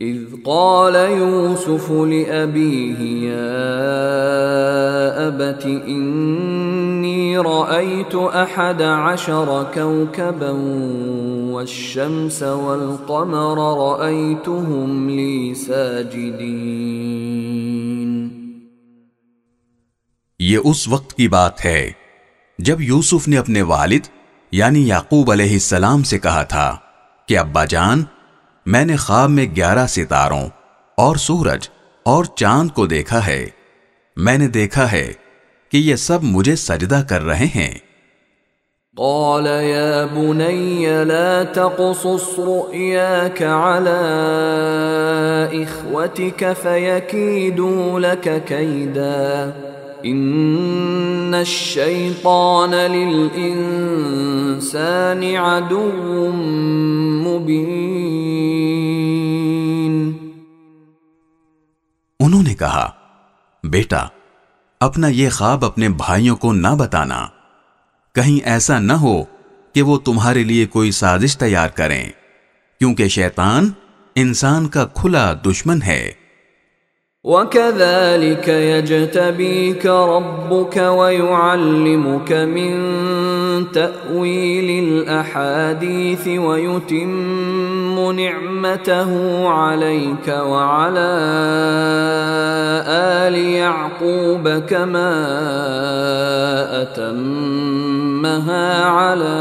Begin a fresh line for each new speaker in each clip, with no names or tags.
إذ قال يوسف لأبيه يا أبت إني رأيت 11 كوكبا والشمس والقمر رأيتهم لي ساجدين۔
یہ اس وقت کی بات ہے جب یوسف نے اپنے والد یعنی یعقوب علیہ السلام سے کہا تھا کہ ابا جان، میں نے خواب میں 11 ستاروں اور سورج اور چاند کو دیکھا ہے، میں نے دیکھا ہے کہ یہ سب مجھے سجدہ کر رہے ہیں۔
قال يا بني لا تقصص رؤياك على إخوتك فيكيدوا لك كيدا إن الشيطان للإنسان عدو مبين۔
انہوں نے کہا، بیٹا اپنا یہ خواب اپنے بھائیوں کو نہ بتانا، کہیں ایسا نہ ہو کہ وہ تمہارے لیے کوئی سازش تیار کریں، کیونکہ شیطان انسان کا کھلا دشمن ہے۔
وَكَذَلِكَ يَجْتَبِيكَ رَبُّكَ وَيُعَلِّمُكَ مِن تَأْوِيلِ الْأَحَادِيثِ وَيُتِمُّ نِعْمَتَهُ عَلَيْكَ وَعَلَى آلِ يَعْقُوبَ كَمَا أَتَمَّهَا عَلَى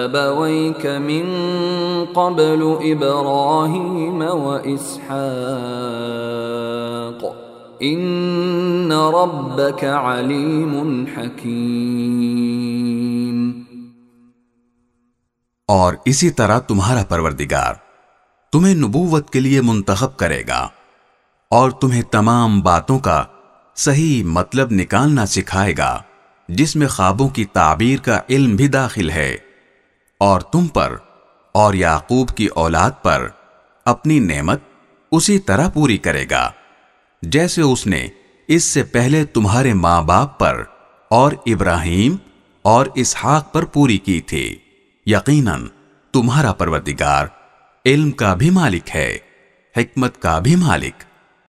أَبَوَيْكَ مِن قَبْلُ إِبْرَاهِيمَ وَإِسْحَاقَ إِنَّ رَبَّكَ عَلِيمٌ حَكِيمٌ۔
اور اسی طرح تمہارا پروردگار تمہیں نبوت کے لیے منتخب کرے گا اور تمہیں تمام باتوں کا صحیح مطلب نکالنا سکھائے گا، جس میں خوابوں کی تعبیر کا علم بھی داخل ہے، اور تم پر اور یعقوب کی اولاد پر اپنی نعمت اسی طرح پوری کرے گا جیسے اس نے اس سے پہلے تمہارے ماں باپ پر اور ابراہیم اور اسحاق پر پوری کی تھی۔ یقیناً تمہارا پروردگار علم کا بھی مالک ہے، حکمت کا بھی مالک۔